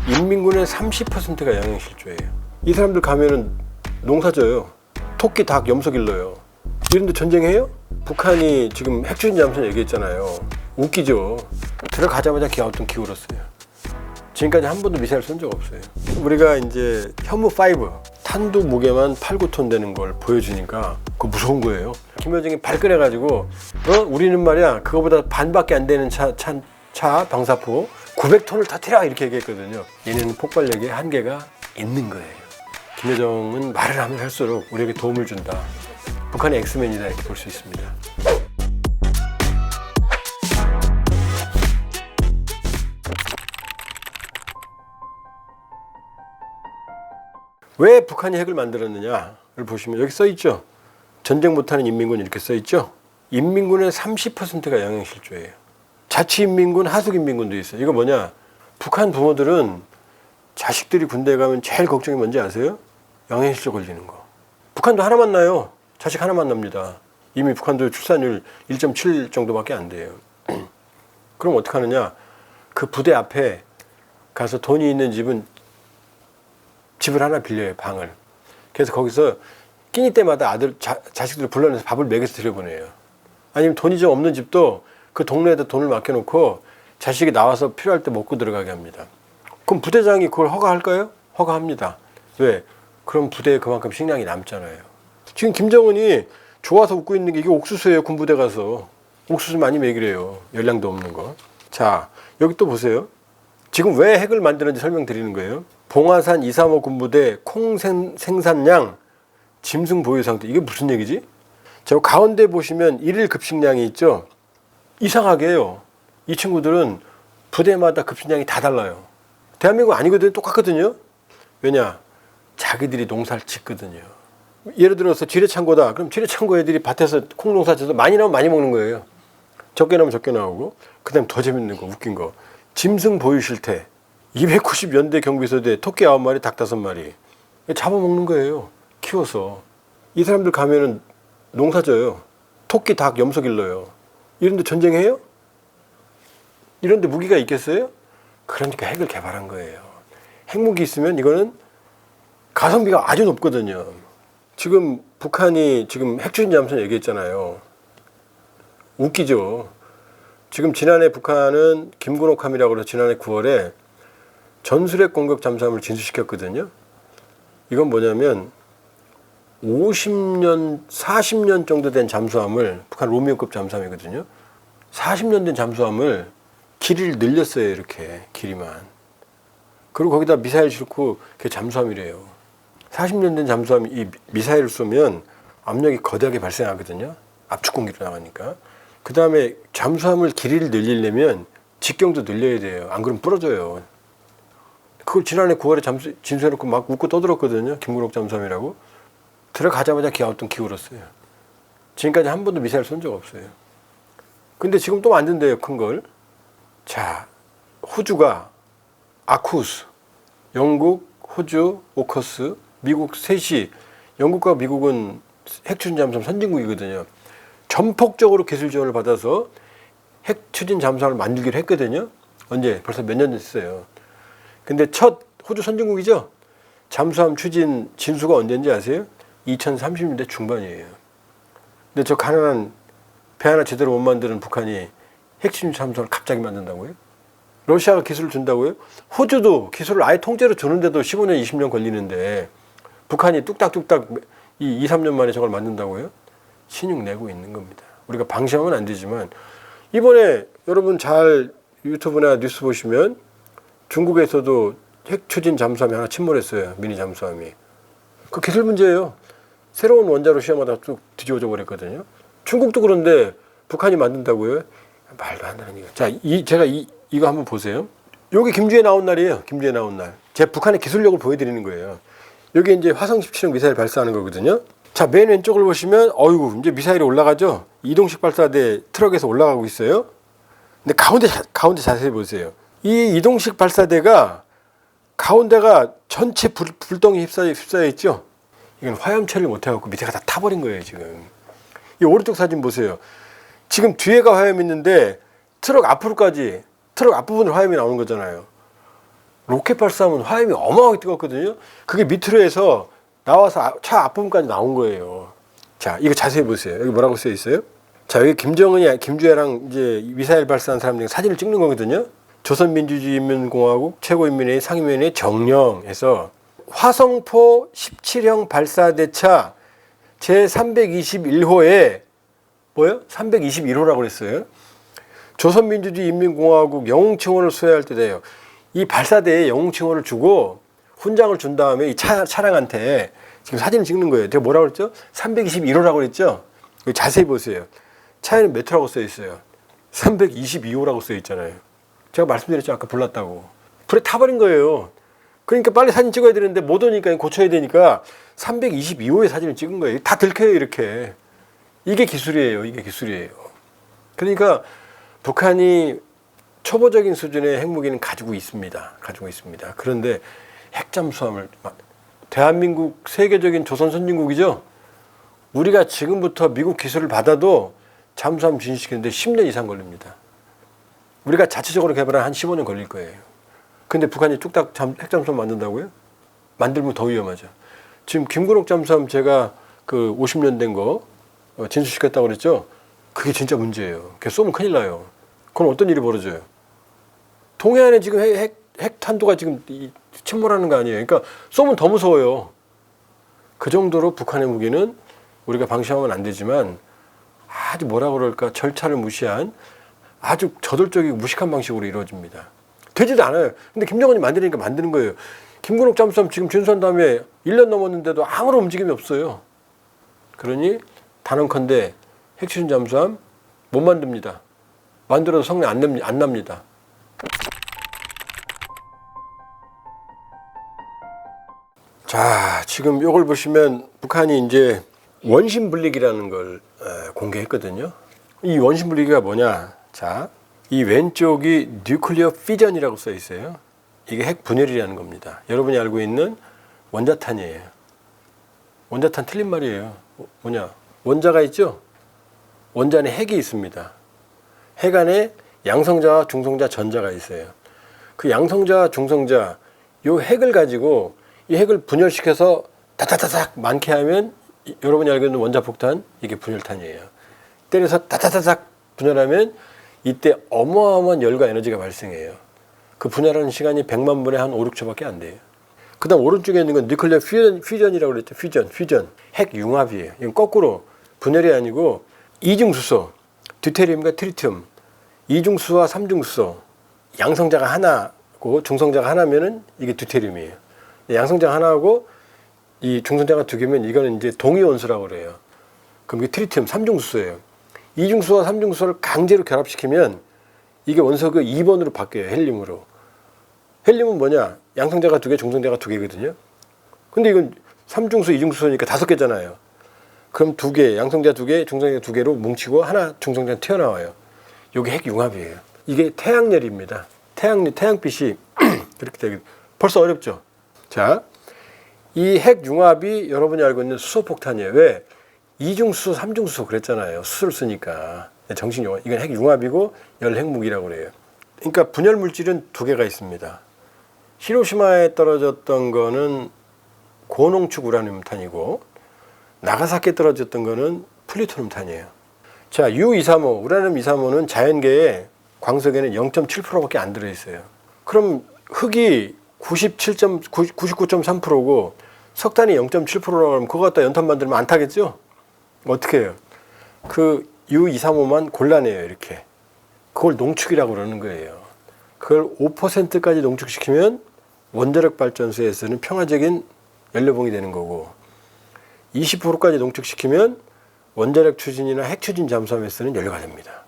인민군의 30%가 영양실조예요. 이 사람들 가면은 농사져요. 토끼, 닭, 염소 길러요. 이런데 전쟁해요? 북한이 지금 핵추진 잠수함 얘기했잖아요. 웃기죠. 들어가자마자 기아우뚱 기울었어요. 지금까지 한 번도 미사일 쏜 적 없어요. 우리가 이제 현무5 탄두 무게만 8, 9톤 되는 걸 보여주니까 그거 무서운 거예요. 김여정이 발끈해가지고 우리는 말이야 그거보다 반밖에 안 되는 차 방사포 900톤을 터뜨려 이렇게 얘기했거든요. 얘네는 폭발력에 한계가 있는 거예요. 김여정은 말을 하면 할수록 우리에게 도움을 준다. 북한의 엑스맨이다 이렇게 볼 수 있습니다. 왜 북한이 핵을 만들었느냐를 보시면 여기 써 있죠. 전쟁 못하는 인민군 이렇게 써 있죠. 인민군의 30%가 영양실조예요. 자치인민군, 하숙인민군도 있어요. 이거 뭐냐? 북한 부모들은 자식들이 군대에 가면 제일 걱정이 뭔지 아세요? 영양실조 걸리는 거. 북한도 하나만 나요. 자식 하나만 납니다. 이미 북한도 출산율 1.7 정도밖에 안 돼요. 그럼 어떻게 하느냐? 그 부대 앞에 가서 돈이 있는 집은 집을 하나 빌려요, 방을. 그래서 거기서 끼니 때마다 자식들을 불러내서 밥을 먹여서 들여보내요. 아니면 돈이 좀 없는 집도 그 동네에다 돈을 맡겨놓고 자식이 나와서 필요할 때 먹고 들어가게 합니다. 그럼 부대장이 그걸 허가할까요? 허가합니다. 왜? 그럼 부대에 그만큼 식량이 남잖아요. 지금 김정은이 좋아서 웃고 있는 게 이게 옥수수예요, 군부대 가서. 옥수수 많이 먹이래요. 열량도 없는 거. 자, 여기 또 보세요. 지금 왜 핵을 만드는지 설명드리는 거예요. 봉화산 235 군부대 콩 생산량 짐승 보유 상태. 이게 무슨 얘기지? 저 가운데 보시면 일일 급식량이 있죠. 이상하게 해요. 이 친구들은 부대마다 급식량이 다 달라요. 대한민국 아니거든요. 똑같거든요. 왜냐? 자기들이 농사를 짓거든요. 예를 들어서 지뢰창고다. 그럼 지뢰창고 애들이 밭에서 콩 농사 짓어서 많이 나오면 많이 먹는 거예요. 적게 나오면 적게 나오고. 그 다음에 더 재밌는 거, 웃긴 거. 짐승 보유 실태. 290 연대 경비소대 토끼 9마리, 닭 5마리. 잡아먹는 거예요. 키워서. 이 사람들 가면은 농사져요. 토끼, 닭, 염소 길러요. 이런데 전쟁해요? 이런데 무기가 있겠어요? 그러니까 핵을 개발한 거예요. 핵무기 있으면 이거는 가성비가 아주 높거든요. 지금 북한이 지금 핵추진 잠수함 얘기했잖아요. 웃기죠. 지금 지난해 북한은 김군옥함이라고 해서 지난해 9월에 전술핵 공격 잠수함을 진수시켰거든요. 이건 뭐냐면 50년, 40년 정도 된 잠수함을, 북한 로미오급 잠수함이거든요. 40년 된 잠수함을 길이를 늘렸어요. 이렇게 길이만. 그리고 거기다 미사일 싣고 그게 잠수함이래요. 40년 된 잠수함이 이 미사일을 쏘면 압력이 거대하게 발생하거든요. 압축 공기로 나가니까. 그 다음에 잠수함을 길이를 늘리려면 직경도 늘려야 돼요. 안 그러면 부러져요. 그걸 지난해 9월에 진수해놓고 막 웃고 떠들었거든요. 김군옥 잠수함이라고. 들어가자마자 기아우뚱 기울었어요. 지금까지 한 번도 미사일 쏜 적 없어요. 근데 지금 또 만든대요, 큰 걸. 자, 호주가 아쿠스, 영국, 호주, 오커스, 미국 셋이, 영국과 미국은 핵추진 잠수함 선진국이거든요. 전폭적으로 기술 지원을 받아서 핵추진 잠수함을 만들기로 했거든요. 언제? 벌써 몇 년 됐어요. 근데 첫 호주 선진국이죠. 잠수함 추진 진수가 언제인지 아세요? 2030년대 중반이에요. 근데 저 가난한 배 하나 제대로 못 만드는 북한이 핵추진 잠수함을 갑자기 만든다고요? 러시아가 기술을 준다고요? 호주도 기술을 아예 통째로 주는데도 15년, 20년 걸리는데 북한이 뚝딱뚝딱 2, 3년 만에 저걸 만든다고요? 신용 내고 있는 겁니다. 우리가 방심하면 안 되지만 이번에 여러분 잘 유튜브나 뉴스 보시면 중국에서도 핵추진 잠수함이 하나 침몰했어요. 미니 잠수함이. 그 기술 문제예요. 새로운 원자로 시험하다가 쭉 뒤집어져 버렸거든요. 중국도 그런데 북한이 만든다고요? 말도 안 되는 얘기야. 자, 제가 이거 한번 보세요. 여기 김주에 나온 날이에요. 김주에 나온 날. 제가 북한의 기술력을 보여드리는 거예요. 여기 이제 화성 17형 미사일 발사하는 거거든요. 자, 맨 왼쪽을 보시면 어이구 이제 미사일이 올라가죠. 이동식 발사대 트럭에서 올라가고 있어요. 근데 가운데 자세히 보세요. 이 이동식 발사대가 가운데가 전체 불덩이 휩싸여 있죠. 이건 화염체를 못 해갖고 밑에가 다 타버린 거예요 지금. 이 오른쪽 사진 보세요. 지금 뒤에가 화염이 있는데 트럭 앞부분으로 화염이 나오는 거잖아요. 로켓 발사하면 화염이 어마어마하게 뜨겁거든요. 그게 밑으로 해서 나와서 차 앞부분까지 나온 거예요. 자, 이거 자세히 보세요. 여기 뭐라고 써 있어요? 자, 여기 김정은이 김주애랑 이제 미사일 발사한 사람 중에 사진을 찍는 거거든요. 조선민주주의인민공화국 최고인민회의 상임위원회 정령에서 화성포 17형 발사대차 제321호에 뭐요? 321호라고 그랬어요. 조선민주주의인민공화국 영웅칭호를 수여할 때 돼요. 이 발사대에 영웅칭호를 주고 훈장을 준 다음에 이 차량한테 지금 사진을 찍는 거예요. 제가 뭐라고 그랬죠? 321호라고 그랬죠? 여기 자세히 보세요. 차에는 몇 호라고 써 있어요? 322호라고 써 있잖아요. 제가 말씀드렸죠. 아까 불났다고. 불에 타버린 거예요. 그러니까 빨리 사진 찍어야 되는데 못 오니까 고쳐야 되니까 322호의 사진을 찍은 거예요. 다 들켜요, 이렇게. 이게 기술이에요. 이게 기술이에요. 그러니까 북한이 초보적인 수준의 핵무기는 가지고 있습니다. 가지고 있습니다. 그런데 핵잠수함을 대한민국 세계적인 조선 선진국이죠. 우리가 지금부터 미국 기술을 받아도 잠수함 진입시키는데 10년 이상 걸립니다. 우리가 자체적으로 개발한 한 15년 걸릴 거예요. 근데 북한이 뚝딱 핵잠수함 만든다고요? 만들면 더 위험하죠. 지금 김구록 잠수함 제가 그 50년 된 거 진수시켰다고 그랬죠? 그게 진짜 문제예요. 걔 쏘면 큰일 나요. 그럼 어떤 일이 벌어져요? 동해안에 지금 핵 탄도가 지금 침몰하는 거 아니에요. 그러니까 쏘면 더 무서워요. 그 정도로 북한의 무기는 우리가 방심하면 안 되지만 아주 뭐라 그럴까 절차를 무시한 아주 저돌적이고 무식한 방식으로 이루어집니다. 되지도 않아요. 근데 김정은이 만드니까 만드는 거예요. 김구록 잠수함 지금 준수한 다음에 1년 넘었는데도 아무런 움직임이 없어요. 그러니 단언컨대 핵추진 잠수함 못 만듭니다. 만들어도 성능 안 납니다. 자, 지금 이걸 보시면 북한이 이제 원심 분리기라는 걸 공개했거든요. 이 원심 분리기가 뭐냐? 자, 이 왼쪽이 뉴클리어 피전이라고 써 있어요. 이게 핵 분열이라는 겁니다. 여러분이 알고 있는 원자탄이에요. 원자탄 틀린 말이에요. 뭐냐? 원자가 있죠? 원자 안에 핵이 있습니다. 핵 안에 양성자와 중성자, 전자가 있어요. 그 양성자, 중성자, 요 핵을 가지고 이 핵을 분열시켜서 다다다닥 많게 하면 여러분이 알고 있는 원자폭탄, 이게 분열탄이에요. 때려서 다다다닥 분열하면 이때 어마어마한 열과 에너지가 발생해요. 그 분열하는 시간이 100만 분의 한 5, 6초밖에 안 돼요. 그 다음 오른쪽에 있는 건 뉴클리어 퓨전이라고 그랬죠. 퓨전. 핵 융합이에요. 이건 거꾸로 분열이 아니고 이중수소, 듀테리움과 트리튬, 이중수소와 삼중수소, 양성자가 하나고 중성자가 하나면은 이게 듀테리움이에요. 양성자가 하나하고 이 중성자가 두 개면 이거는 이제 동위원수라고 그래요. 그럼 이게 트리튬, 삼중수소예요. 이중수소와 삼중수소를 강제로 결합시키면 이게 원소가 2번으로 바뀌어요. 헬륨으로. 헬륨은 뭐냐? 양성자가 두 개, 중성자가 두 개거든요. 근데 이건 삼중수, 이중수소니까 5개잖아요. 그럼 두 개, 양성자 두 개, 중성자 두 개로 뭉치고 하나 중성자가 튀어나와요. 이게 핵융합이에요. 이게 태양열입니다. 태양빛이 그렇게 되게 벌써 어렵죠? 자, 이 핵융합이 여러분이 알고 있는 수소폭탄이에요. 왜? 이중수소, 삼중수소 그랬잖아요. 수소를 쓰니까. 정식용어. 이건 핵융합이고 열핵무기라고 그래요. 그러니까 분열 물질은 두 개가 있습니다. 히로시마에 떨어졌던 거는 고농축 우라늄탄이고 나가사키에 떨어졌던 거는 플루토늄탄이에요. 자, U235, 우라늄 235는 자연계에 광석에는 0.7%밖에 안 들어있어요. 그럼 흙이 99.3%고 석탄이 0.7%라고 하면 그거 갖다 연탄 만들면 안 타겠죠? 어떻게 해요? 그 U235만 골라내요, 이렇게. 그걸 농축이라고 그러는 거예요. 그걸 5%까지 농축시키면 원자력 발전소에서는 평화적인 연료봉이 되는 거고 20%까지 농축시키면 원자력 추진이나 핵 추진 잠수함에서는 연료가 됩니다.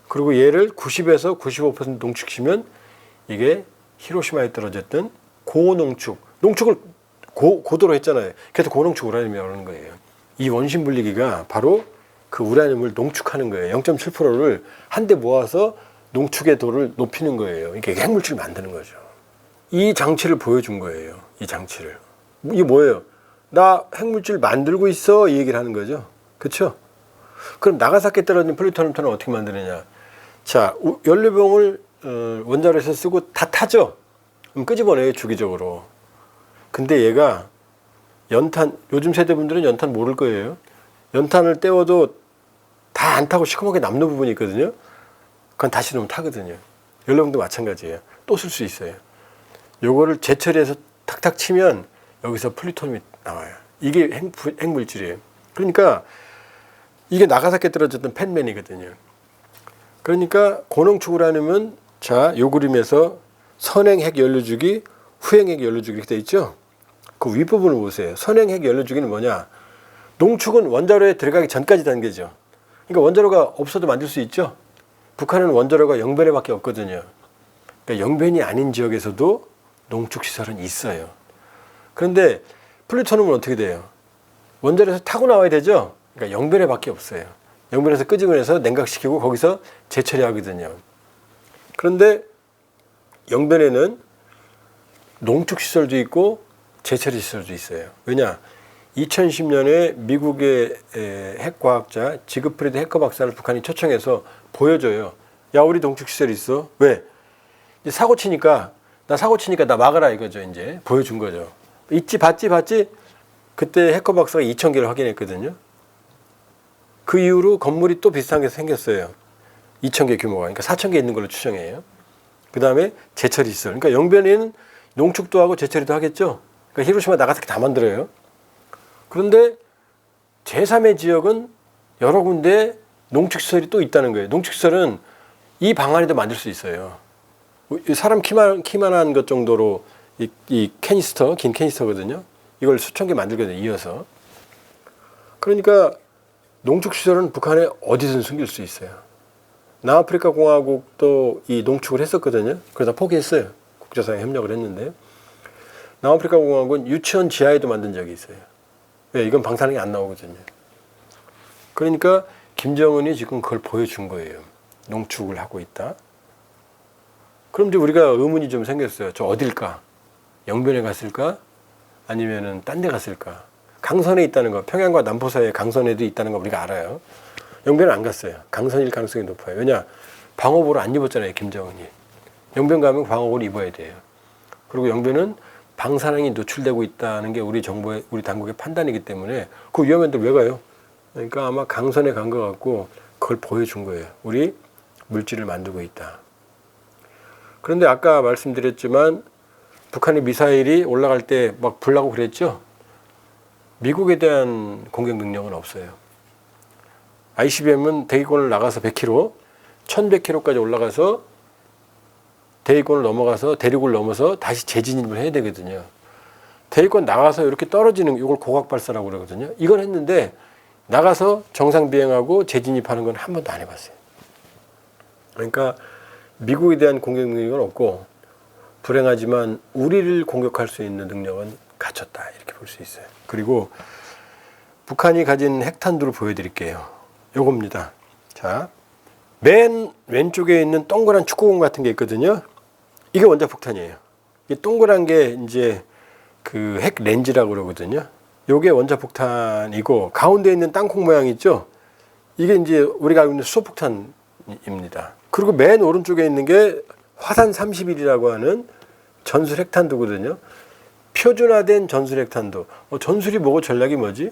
그리고 얘를 90에서 95% 농축시키면 이게 히로시마에 떨어졌던 고농축, 농축을 고도로 했잖아요. 그래서 고농축 우라늄이라고 하는 거예요. 이 원심 분리기가 바로 그 우라늄을 농축하는 거예요. 0.7%를 한데 모아서 농축의 도를 높이는 거예요. 이게 핵물질을 만드는 거죠. 이 장치를 보여준 거예요. 이 장치를. 이게 뭐예요? 나 핵물질 만들고 있어 이 얘기를 하는 거죠. 그렇죠? 그럼 나가사키에 떨어진 플루토늄탄은 어떻게 만드느냐? 자, 연료봉을 원자로에서 쓰고 다 타죠. 그럼 끄집어내요, 주기적으로. 근데 얘가 연탄, 요즘 세대분들은 연탄 모를 거예요. 연탄을 떼워도 다 안 타고 시커멓게 남는 부분이 있거든요. 그건 다시 넣으면 타거든요. 연료봉도 마찬가지예요. 또 쓸 수 있어요. 요거를 재처리해서 탁탁 치면 여기서 플루토늄이 나와요. 이게 핵물질이에요. 그러니까 이게 나가사키에 떨어졌던 펜맨이거든요. 그러니까 고농축을 하려면 자, 요 그림에서 선행핵 연료주기, 후행핵 연료주기 이렇게 돼 있죠. 그 윗부분을 보세요. 선행핵 연료주기는 뭐냐? 농축은 원자로에 들어가기 전까지 단계죠. 그러니까 원자로가 없어도 만들 수 있죠. 북한은 원자로가 영변에밖에 없거든요. 그러니까 영변이 아닌 지역에서도 농축시설은 있어요. 그런데 플루토늄은 어떻게 돼요? 원자로에서 타고 나와야 되죠. 그러니까 영변에밖에 없어요. 영변에서 끄집어내서 냉각시키고 거기서 재처리하거든요. 그런데 영변에는 농축시설도 있고 재처리시설도 있어요. 왜냐? 2010년에 미국의 핵과학자 지그프리드 해커 박사를 북한이 초청해서 보여줘요. 야, 우리 농축시설 있어. 왜? 이제 사고 치니까 나 막아라 이거죠. 이제 보여준 거죠. 있지, 봤지. 그때 해커 박사가 2,000개를 확인했거든요. 그 이후로 건물이 또 비슷한 게 생겼어요. 2,000개 규모가. 그러니까 4,000개 있는 걸로 추정해요. 그 다음에 재처리 시설. 그러니까 영변에는 농축도 하고 재처리도 하겠죠. 그러니까 히로시마, 나가사키 다 만들어요. 그런데 제3의 지역은 여러 군데 농축시설이 또 있다는 거예요. 농축시설은 이 방 안에도 만들 수 있어요. 사람 키만한 것 정도로 이 캐니스터, 긴 캐니스터거든요. 이걸 수천 개 만들거든요. 이어서. 그러니까 농축시설은 북한에 어디든 숨길 수 있어요. 남아프리카 공화국도 이 농축을 했었거든요. 그러다 포기했어요. 국제사회에 협력을 했는데. 남아프리카 공화국은 유치원 지하에도 만든 적이 있어요. 왜? 이건 방사능이 안 나오거든요. 그러니까 김정은이 지금 그걸 보여준 거예요. 농축을 하고 있다. 그럼 이제 우리가 의문이 좀 생겼어요. 저 어딜까? 영변에 갔을까? 아니면은 딴 데 갔을까? 강선에 있다는 거, 평양과 남포 사이에 강선에도 있다는 거 우리가 알아요. 영변은 안 갔어요. 강선일 가능성이 높아요. 왜냐? 방호복을 안 입었잖아요, 김정은이. 영변 가면 방호복을 입어야 돼요. 그리고 영변은 방사능이 노출되고 있다는 게 우리 정부의, 우리 당국의 판단이기 때문에 그 위험한데 왜 가요? 그러니까 아마 강선에 간 것 같고 그걸 보여준 거예요. 우리 물질을 만들고 있다. 그런데 아까 말씀드렸지만 북한의 미사일이 올라갈 때 막 불나고 그랬죠? 미국에 대한 공격 능력은 없어요. ICBM은 대기권을 나가서 100km, 1100km까지 올라가서 대기권을 넘어가서 대륙을 넘어서 다시 재진입을 해야 되거든요. 대기권 나가서 이렇게 떨어지는 이걸 고각 발사라고 그러거든요. 이건 했는데 나가서 정상 비행하고 재진입하는 건 한 번도 안 해봤어요. 그러니까 미국에 대한 공격 능력은 없고 불행하지만 우리를 공격할 수 있는 능력은 갖췄다 이렇게 볼 수 있어요. 그리고 북한이 가진 핵탄두를 보여드릴게요. 요겁니다. 자, 맨 왼쪽에 있는 동그란 축구공 같은 게 있거든요. 이게 원자폭탄이에요. 이 동그란 게 이제 그 핵 렌즈라고 그러거든요. 요게 원자폭탄이고 가운데 있는 땅콩 모양 있죠? 이게 이제 우리가 알고 있는 수소폭탄입니다. 그리고 맨 오른쪽에 있는 게 화산 30일이라고 하는 전술 핵탄두거든요. 표준화된 전술 핵탄두. 전술이 뭐고 전략이 뭐지?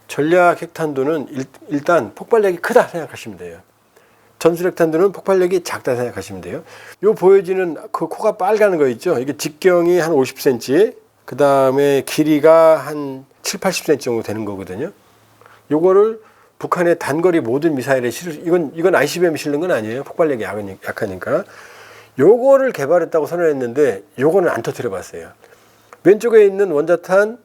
전략 핵탄두는 일단 폭발력이 크다 생각하시면 돼요. 전술 핵탄두는 폭발력이 작다 생각하시면 돼요. 요 보여지는 그 코가 빨간 거 있죠? 이게 직경이 한 50cm, 그 다음에 길이가 한 7, 80cm 정도 되는 거거든요. 요거를 북한의 단거리 모든 미사일에 이건 ICBM 실는 건 아니에요. 폭발력이 약하니까. 요거를 개발했다고 선언했는데 요거는 안 터뜨려 봤어요. 왼쪽에 있는 원자탄,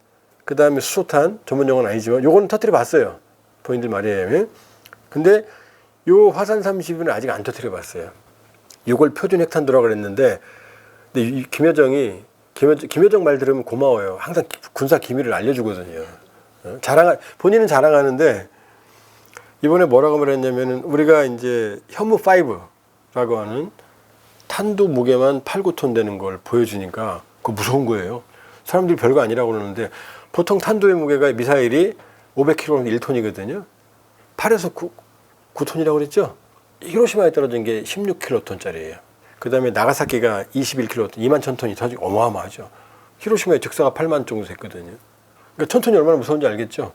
그 다음에 수소탄, 전문 용어는 아니지만 요거는 터뜨려 봤어요. 본인들 말이에요. 근데 요 화산 30은 아직 안 터뜨려 봤어요. 요걸 표준 핵탄두라고 그랬는데, 근데 이 김여정 말 들으면 고마워요. 항상 군사 기밀을 알려주거든요. 본인은 자랑하는데, 이번에 뭐라고 말했냐면은, 우리가 이제 현무5라고 하는 탄두 무게만 8, 9톤 되는 걸 보여주니까, 그거 무서운 거예요. 사람들이 별거 아니라고 그러는데, 보통 탄두의 무게가 미사일이 500kg 1톤이거든요. 8에서 9톤이라고 그랬죠? 히로시마에 떨어진 게 16킬로톤짜리예요. 그 다음에 나가사키가 21kg, 2만 1000톤이 터지고 어마어마하죠. 히로시마의 즉사가 8만 정도 됐거든요. 그러니까 1000톤이 얼마나 무서운지 알겠죠?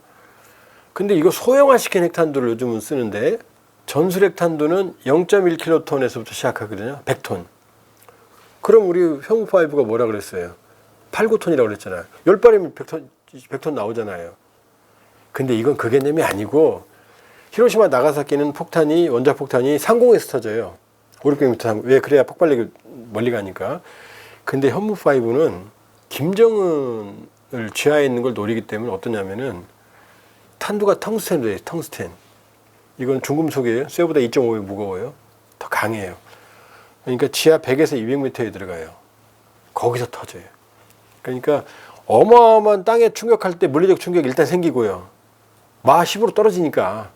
근데 이거 소형화시킨 핵탄두를 요즘은 쓰는데 전술 핵탄두는 0.1킬로톤에서부터 시작하거든요. 100톤. 그럼 우리 현무5가 뭐라 그랬어요? 8, 9톤이라고 그랬잖아요. 10발이면 100톤 나오잖아요. 근데 이건 그 개념이 아니고 히로시마 나가사키는 폭탄이 원자 폭탄이 상공에서 터져요. 500m 왜 그래야 폭발력이 멀리 가니까. 근데 현무5는 김정은을 지하에 있는 걸 노리기 때문에 어떠냐면은 탄두가 텅스텐으로 돼요. 텅스텐. 이건 중금속이에요. 쇠보다 2.5배 무거워요. 더 강해요. 그러니까 지하 100에서 200m에 들어가요. 거기서 터져요. 그러니까 어마어마한 땅에 충격할 때 물리적 충격이 일단 생기고요. 마 10으로 떨어지니까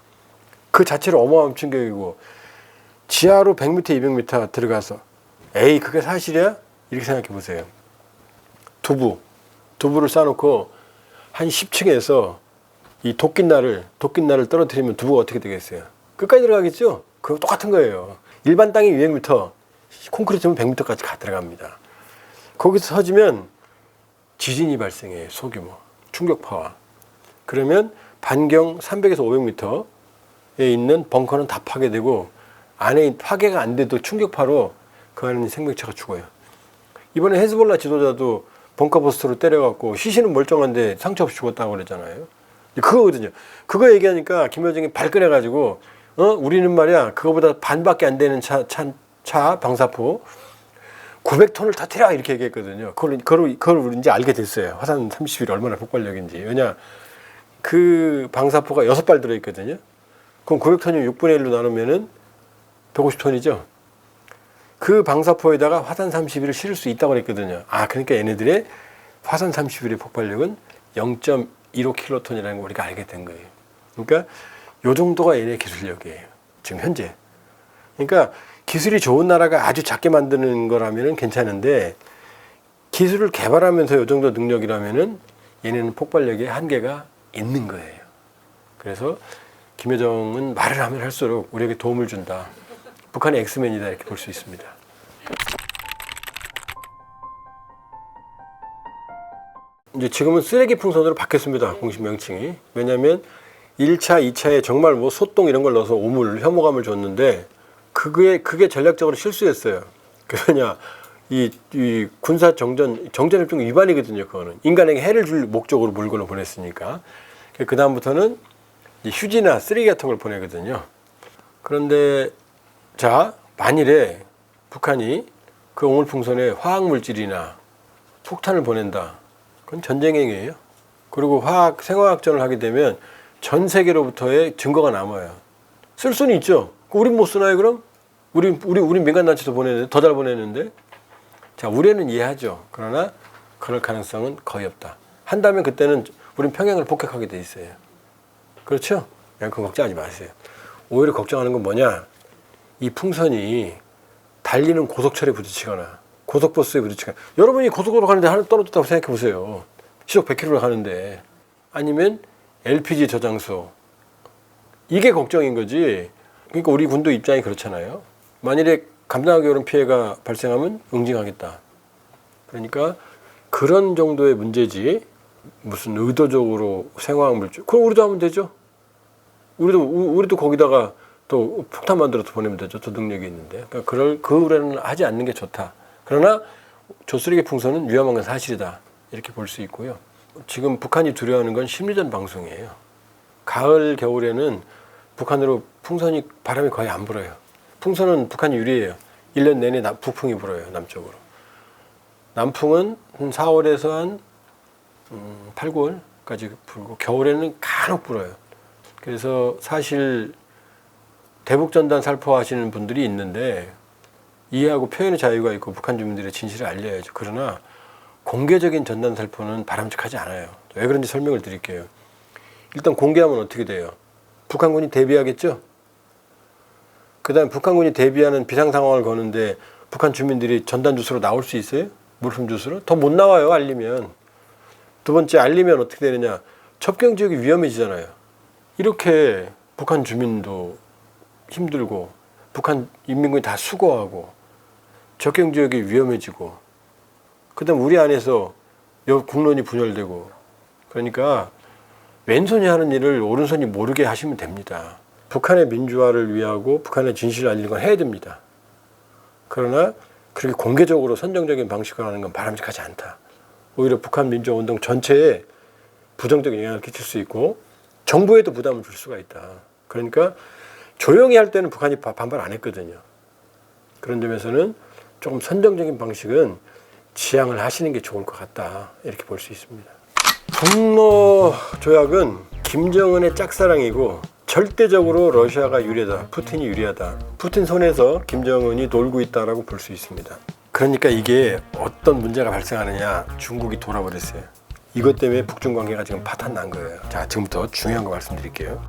그 자체로 어마어마한 충격이고 지하로 100m, 200m 들어가서 에이 그게 사실이야? 이렇게 생각해 보세요. 두부를 쌓아놓고 한 10층에서 이 도끼날을 떨어뜨리면 두부가 어떻게 되겠어요? 끝까지 들어가겠죠? 그거 똑같은 거예요. 일반 땅이 200m, 콘크리트면 100m까지 들어갑니다. 거기서 터지면 지진이 발생해요. 소규모 충격파와. 그러면 반경 300에서 500m에 있는 벙커는 다 파괴되고 안에 파괴가 안 돼도 충격파로 그 안에 있는 생명체가 죽어요. 이번에 헤즈볼라 지도자도 벙커 버스터로 때려갖고 시신은 멀쩡한데 상처 없이 죽었다고 그랬잖아요. 그거거든요. 그거 얘기하니까 김여정이 발끈해가지고 우리는 말이야 그거보다 반밖에 안 되는 차 방사포 900톤을 터뜨려 이렇게 얘기했거든요. 그걸 이제 알게 됐어요. 화산 30일 얼마나 폭발력인지. 왜냐 그 방사포가 6발 들어있거든요. 그럼 900톤이면 6분의 1로 나누면은 150톤이죠. 그 방사포에다가 화산 30일을 실을 수 있다고 그랬거든요. 그러니까 얘네들의 화산 30일의 폭발력은 0.15킬로톤이라는 걸 우리가 알게 된 거예요. 그러니까 요 정도가 얘네 기술력이에요. 지금 현재. 그러니까 기술이 좋은 나라가 아주 작게 만드는 거라면 괜찮은데 기술을 개발하면서 요 정도 능력이라면은 얘네는 폭발력에 한계가 있는 거예요. 그래서 김여정은 말을 하면 할수록 우리에게 도움을 준다. 북한의 엑스맨이다 이렇게 볼 수 있습니다. 이제 지금은 쓰레기 풍선으로 바뀌었습니다. 공식 명칭이. 왜냐하면 1차, 2차에 정말 뭐 소똥 이런 걸 넣어서 오물, 혐오감을 줬는데 그게 전략적으로 실수였어요. 그러냐 이 군사 정전협정 위반이거든요. 그거는 인간에게 해를 줄 목적으로 물건을 보냈으니까. 그 다음부터는 휴지나 쓰레기 같은 걸 보내거든요. 그런데 자 만일에 북한이 그 오물풍선에 화학물질이나 폭탄을 보낸다. 그건 전쟁행위예요. 그리고 생화학전을 하게 되면 전 세계로부터의 증거가 남아요. 쓸 수는 있죠. 우린 못 쓰나요 그럼? 우린 민간단체도 보내는데 더 잘 보내는데. 자 우리는 이해하죠. 그러나 그럴 가능성은 거의 없다. 한다면 그때는 우린 평양을 폭격하게 돼 있어요. 그렇죠? 그건 걱정하지 마세요. 오히려 걱정하는 건 뭐냐? 이 풍선이 달리는 고속철에 부딪히거나 고속버스에 부딪히거나 여러분이 고속도로 가는데 하나 떨어졌다고 생각해 보세요. 시속 100km를 가는데 아니면 LPG 저장소 이게 걱정인 거지. 그러니까 우리 군도 입장이 그렇잖아요. 만일에 감당하기 어려운 피해가 발생하면 응징하겠다. 그러니까 그런 정도의 문제지 무슨 의도적으로 생화학물질 그럼 우리도 하면 되죠. 우리도 거기다가 또 폭탄 만들어서 보내면 되죠. 더 능력이 있는데. 그러니까 그 우려는 하지 않는 게 좋다. 그러나 조쓰레기 풍선은 위험한 건 사실이다. 이렇게 볼 수 있고요. 지금 북한이 두려워하는 건 심리전 방송이에요. 가을, 겨울에는 북한으로 바람이 거의 안 불어요. 풍선은 북한이 유리해요. 1년 내내 북풍이 불어요. 남쪽으로. 남풍은 한 4월에서 한 8, 9월까지 불고 겨울에는 간혹 불어요. 그래서 사실 대북전단 살포하시는 분들이 있는데 이해하고 표현의 자유가 있고 북한 주민들의 진실을 알려야죠. 그러나 공개적인 전단 살포는 바람직하지 않아요. 왜 그런지 설명을 드릴게요. 일단 공개하면 어떻게 돼요? 북한군이 대비하겠죠? 그 다음에 북한군이 대비하는 비상 상황을 거는데 북한 주민들이 전단 주스로 나올 수 있어요? 물품 주스로? 더 못 나와요, 알리면. 두 번째, 알리면 어떻게 되느냐? 접경 지역이 위험해지잖아요. 이렇게 북한 주민도 힘들고 북한 인민군이 다 수고하고 접경 지역이 위험해지고, 그다음 우리 안에서 국론이 분열되고, 그러니까 왼손이 하는 일을 오른손이 모르게 하시면 됩니다. 북한의 민주화를 위하고 북한의 진실을 알리는 건 해야 됩니다. 그러나 그렇게 공개적으로 선정적인 방식으로 하는 건 바람직하지 않다. 오히려 북한 민주화 운동 전체에 부정적인 영향을 끼칠 수 있고 정부에도 부담을 줄 수가 있다. 그러니까 조용히 할 때는 북한이 반발 안 했거든요. 그런 점에서는 조금 선정적인 방식은 지양을 하시는 게 좋을 것 같다. 이렇게 볼 수 있습니다. 북러 조약은 김정은의 짝사랑이고 절대적으로 러시아가 유리하다. 푸틴이 유리하다. 푸틴 손에서 김정은이 놀고 있다라고 볼 수 있습니다. 그러니까 이게 어떤 문제가 발생하느냐, 중국이 돌아버렸어요. 이것 때문에 북중 관계가 지금 파탄 난 거예요. 자, 지금부터 중요한 거 말씀드릴게요.